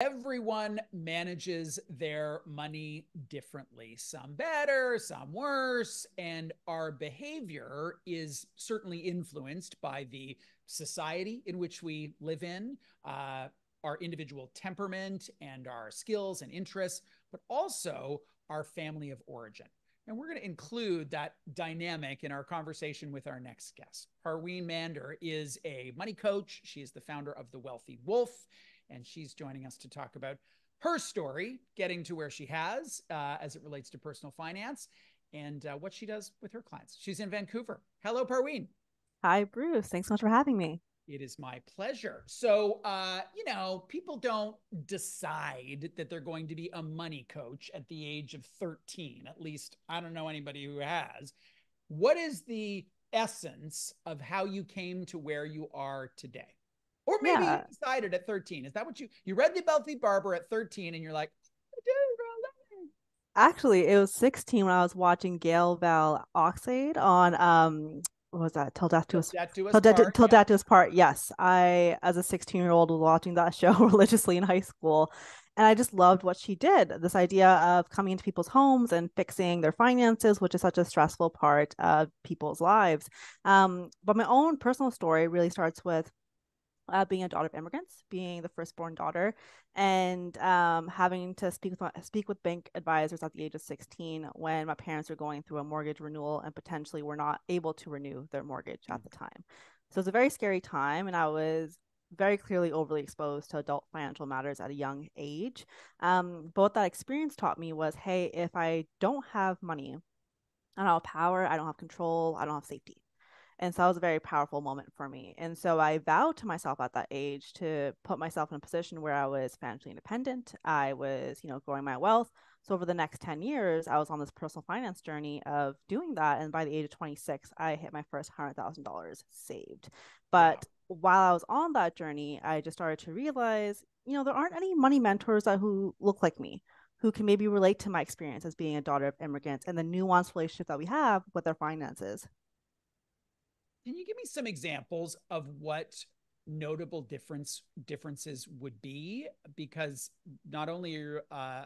Everyone manages their money differently, some better, some worse, and our behavior is certainly influenced by the society in which we live in, our individual temperament and our skills and interests, but also our family of origin. And we're going to include that dynamic in our conversation with our next guest. Parween Mander is a money coach. She is the founder of the Wealthy Wolfe, and she's joining us to talk about her story, getting to where she has as it relates to personal finance, and what she does with her clients. She's in Vancouver. Hello, Parween. Hi, Bruce. Thanks so much for having me. It is my pleasure. So, people don't decide that they're going to be a money coach at the age of 13. At least I don't know anybody who has. What is the essence of how you came to where you are today? Or maybe you Yeah, decided at 13. Is that what you read the Wealthy Barber at 13 and you're like, actually, it was 16 when I was watching Gail Val Oxade on what was that? Till Death Do Us that do us part? Till Yeah. Death Do Us Part. Yes, I as a 16-year-old was watching that show religiously in high school, and I just loved what she did. This idea of coming into people's homes and fixing their finances, which is such a stressful part of people's lives. But my own personal story really starts with being a daughter of immigrants, being the firstborn daughter, and having to speak with bank advisors at the age of 16 when my parents were going through a mortgage renewal and potentially were not able to renew their mortgage at the time. So it's a very scary time, and I was very clearly overly exposed to adult financial matters at a young age. But what that experience taught me was, hey, if I don't have money, I don't have power, I don't have control, I don't have safety. And so that was a very powerful moment for me. And so I vowed to myself at that age to put myself in a position where I was financially independent. I was, growing my wealth. So over the next 10 years, I was on this personal finance journey of doing that. And by the age of 26, I hit my first $100,000 saved. Wow. But while I was on that journey, I just started to realize, there aren't any money mentors who look like me, who can maybe relate to my experience as being a daughter of immigrants and the nuanced relationship that we have with our finances. Can you give me some examples of what notable differences would be? Because not only are you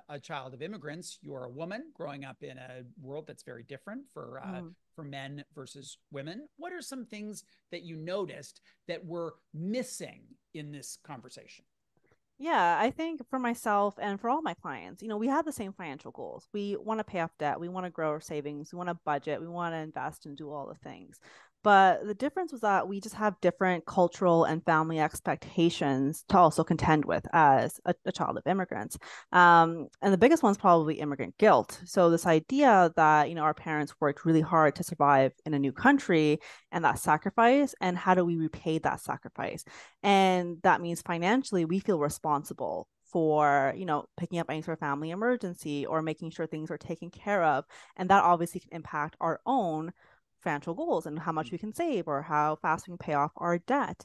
a child of immigrants, you're a woman growing up in a world that's very different Mm. for men versus women. What are some things that you noticed that were missing in this conversation? Yeah, I think for myself and for all my clients, we have the same financial goals. We want to pay off debt, we want to grow our savings, we want to budget, we want to invest and do all the things. But the difference was that we just have different cultural and family expectations to also contend with as a child of immigrants. And the biggest one's probably immigrant guilt. So this idea that, our parents worked really hard to survive in a new country and that sacrifice, and how do we repay that sacrifice? And that means financially, we feel responsible for, picking up any sort of family emergency or making sure things are taken care of. And that obviously can impact our own financial goals and how much we can save or how fast we can pay off our debt.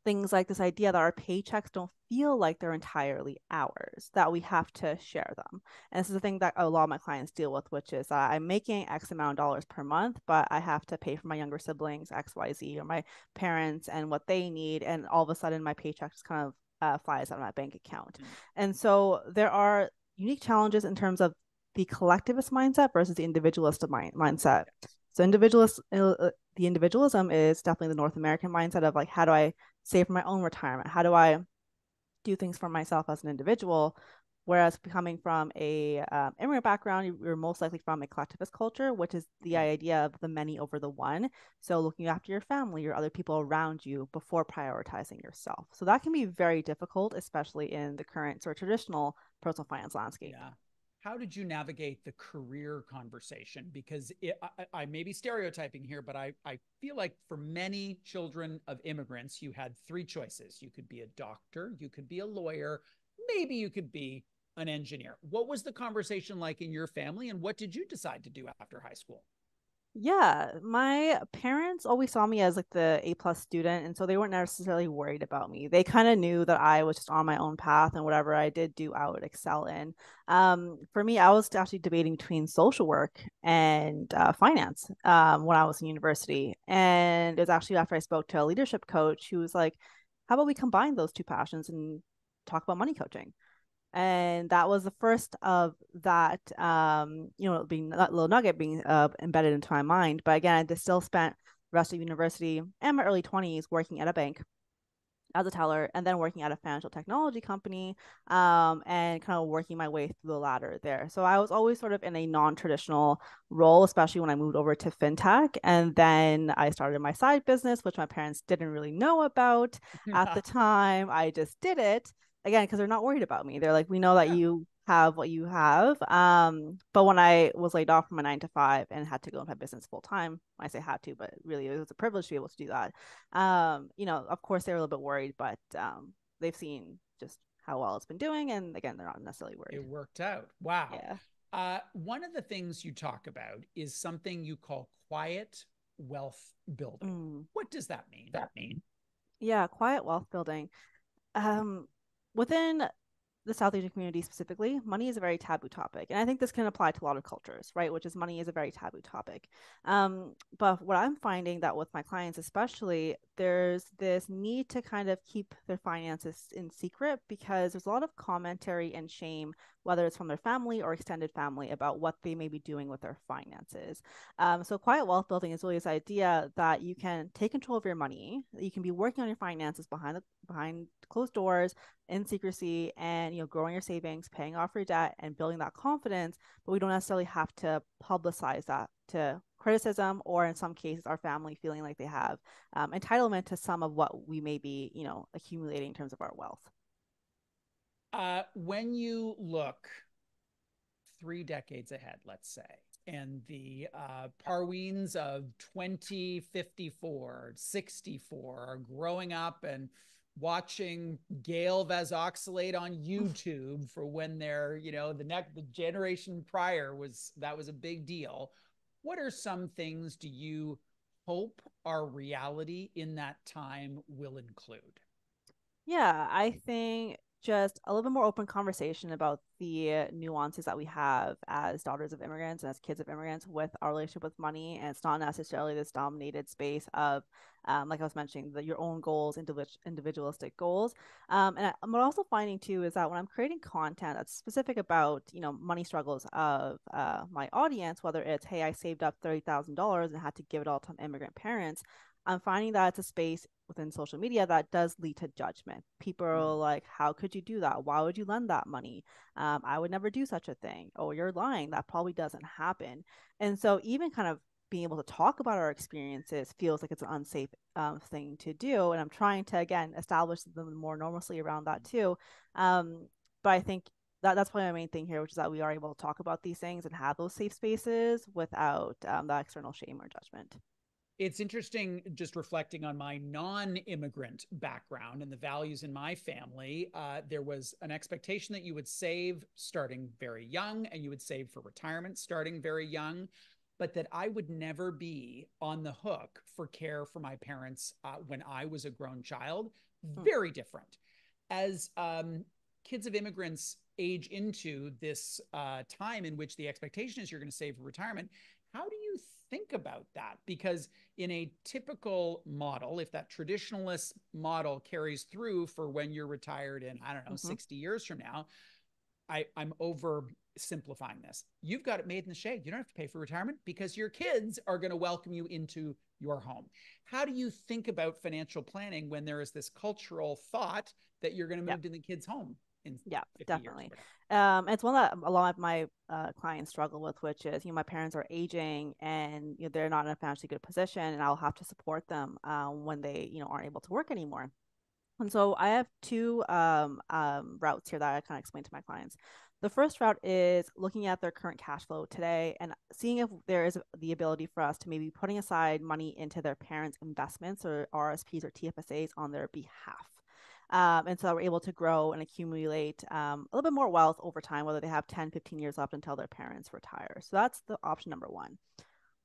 Things like this idea that our paychecks don't feel like they're entirely ours, that we have to share them. And this is the thing that a lot of my clients deal with, which is I'm making X amount of dollars per month, but I have to pay for my younger siblings, XYZ, or my parents and what they need. And all of a sudden, my paycheck just kind of flies out of my bank account. Mm. And so there are unique challenges in terms of the collectivist mindset versus the individualist mindset. So the individualism is definitely the North American mindset of like, how do I save for my own retirement? How do I do things for myself as an individual? Whereas coming from a immigrant background, you're most likely from a collectivist culture, which is the Mm. idea of the many over the one. So looking after your family, your other people around you before prioritizing yourself. So that can be very difficult, especially in the current sort of traditional personal finance landscape. Yeah. How did you navigate the career conversation? Because I may be stereotyping here, but I feel like for many children of immigrants, you had three choices. You could be a doctor, you could be a lawyer, maybe you could be an engineer. What was the conversation like in your family, and what did you decide to do after high school? Yeah, my parents always saw me as like the A+ student, and so they weren't necessarily worried about me. They kind of knew that I was just on my own path, and whatever I did do, I would excel in. For me, I was actually debating between social work and finance when I was in university, and it was actually after I spoke to a leadership coach who was like, "How about we combine those two passions and talk about money coaching. And that was the first of that, being that little nugget being embedded into my mind. But again, I just still spent the rest of university and my early 20s working at a bank as a teller, and then working at a financial technology company, and kind of working my way through the ladder there. So I was always sort of in a non-traditional role, especially when I moved over to fintech. And then I started my side business, which my parents didn't really know about at the time. I just did it again because they're not worried about me. They're like, we know that Yeah. you have what you have. But when I was laid off from a 9 to 5 and had to go into my business full time, I say had to, but really it was a privilege to be able to do that. Of course they were a little bit worried, but they've seen just how well it's been doing, and again, they're not necessarily It worried. worked out. Wow. Yeah. One of the things you talk about is something you call quiet wealth building. Mm. What does that mean? Yeah, quiet wealth building. Um, Within the South Asian community specifically, money is a very taboo topic. And I think this can apply to a lot of cultures, right? Which is money is a very taboo topic. But what I'm finding that with my clients, especially, there's this need to kind of keep their finances in secret because there's a lot of commentary and shame, whether it's from their family or extended family, about what they may be doing with their finances. So quiet wealth building is really this idea that you can take control of your money, you can be working on your finances behind closed doors in secrecy, and growing your savings, paying off your debt, and building that confidence. But we don't necessarily have to publicize that to criticism, or in some cases our family feeling like they have entitlement to some of what we may be accumulating in terms of our wealth. When you look 3 decades ahead, let's say, and the Parweens of 2054, 64 are growing up and watching Gail Vazoxalate on YouTube for when they're, the generation prior that was a big deal. What are some things do you hope our reality in that time will include? Yeah, I think just a little bit more open conversation about the nuances that we have as daughters of immigrants and as kids of immigrants with our relationship with money. And it's not necessarily this dominated space of, like I was mentioning, your own goals, individualistic goals. And what I'm also finding too is that when I'm creating content that's specific about, money struggles of my audience, whether it's, hey, I saved up $30,000 and had to give it all to immigrant parents, I'm finding that it's a space within social media that does lead to judgment. People are like, how could you do that? Why would you lend that money? I would never do such a thing. Oh, you're lying. That probably doesn't happen. And so, even kind of being able to talk about our experiences feels like it's an unsafe thing to do. And I'm trying to, again, establish them more normalcy around that too. But I think that's probably my main thing here, which is that we are able to talk about these things and have those safe spaces without the external shame or judgment. It's interesting just reflecting on my non-immigrant background and the values in my family. There was an expectation that you would save starting very young and you would save for retirement starting very young, but that I would never be on the hook for care for my parents when I was a grown child. Very different. As kids of immigrants age into this time in which the expectation is you're going to save for retirement, how do you think about that? Because in a typical model, if that traditionalist model carries through for when you're retired in, I don't know, 60 years from now, I'm oversimplifying this. You've got it made in the shade. You don't have to pay for retirement because your kids are going to welcome you into your home. How do you think about financial planning when there is this cultural thought that you're going to move to the kids' home in Yeah, 50 years? definitely. It's one that a lot of my clients struggle with, which is, my parents are aging and they're not in a financially good position, and I'll have to support them when they, aren't able to work anymore. And so I have two routes here that I kind of explain to my clients. The first route is looking at their current cash flow today and seeing if there is the ability for us to maybe putting aside money into their parents' investments or RSPs or TFSAs on their behalf. And so we're able to grow and accumulate a little bit more wealth over time, whether they have 10, 15 years left until their parents retire. So that's the option number one.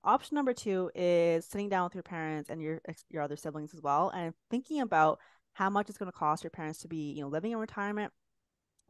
Option number two is sitting down with your parents and your other siblings as well, and thinking about how much it's going to cost your parents to be, living in retirement,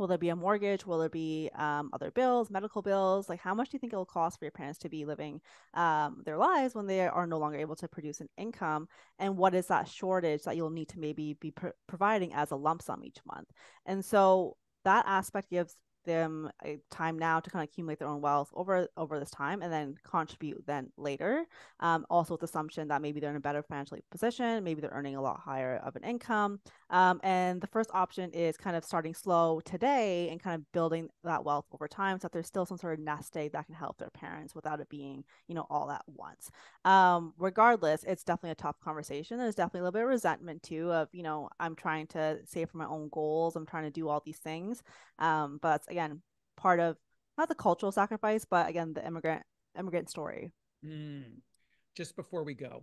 Will there be a mortgage? Will there be other bills, medical bills? Like, how much do you think it will cost for your parents to be living their lives when they are no longer able to produce an income? And what is that shortage that you'll need to maybe be providing as a lump sum each month? And so that aspect gives them a time now to kind of accumulate their own wealth over this time and then contribute then later. Also with the assumption that maybe they're in a better financial position, maybe they're earning a lot higher of an income. And the first option is kind of starting slow today and kind of building that wealth over time so that there's still some sort of nest egg that can help their parents without it being, all at once. Regardless, it's definitely a tough conversation. There's definitely a little bit of resentment too of, I'm trying to save for my own goals. I'm trying to do all these things. But that's again part of not the cultural sacrifice, but again, the immigrant story. Just before we go,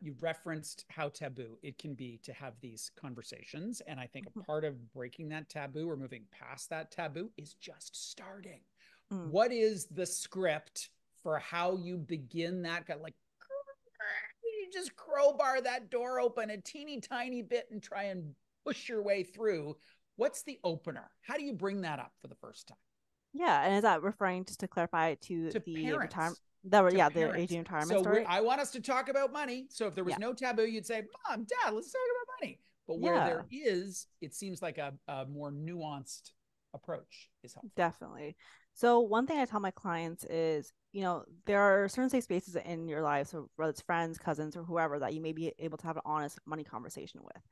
you referenced how taboo it can be to have these conversations. And I think a part of breaking that taboo or moving past that taboo is just starting. What is the script for how you begin that? Like, you just crowbar that door open a teeny tiny bit and try and push your way through. What's the opener? How do you bring that up for the first time? Yeah, and is that referring, just to clarify, to the retirement? Parents. The aging retirement So story. I want us to talk about money. So if there was Yeah, no taboo, you'd say, Mom, Dad, let's talk about money. But where yeah, there is, it seems like a more nuanced approach is helpful. definitely. So one thing I tell my clients is, there are certain safe spaces in your life, so whether it's friends, cousins, or whoever, that you may be able to have an honest money conversation with.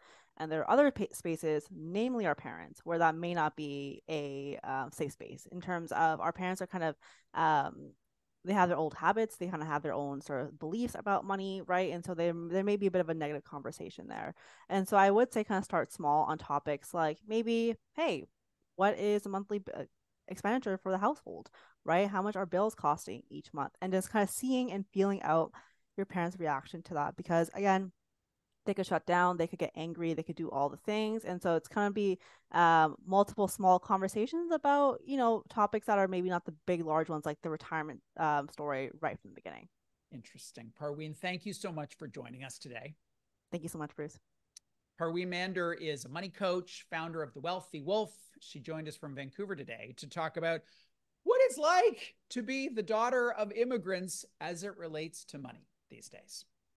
And there are other spaces, namely our parents, where that may not be a safe space. In terms of, our parents are kind of they have their old habits, they kind of have their own sort of beliefs about money, right? And so there may be a bit of a negative conversation there. And so I would say kind of start small on topics like, maybe, hey, what is a monthly expenditure for the household, right? How much are bills costing each month? And just kind of seeing and feeling out your parents' reaction to that. Because again, they could shut down, they could get angry, they could do all the things. And so it's kind of be multiple small conversations about, topics that are maybe not the big, large ones like the retirement story right from the beginning. Interesting. Parween, thank you so much for joining us today. Thank you so much, Bruce. Parween Mander is a money coach, founder of the Wealthy Wolfe. She joined us from Vancouver today to talk about what it's like to be the daughter of immigrants as it relates to money these days.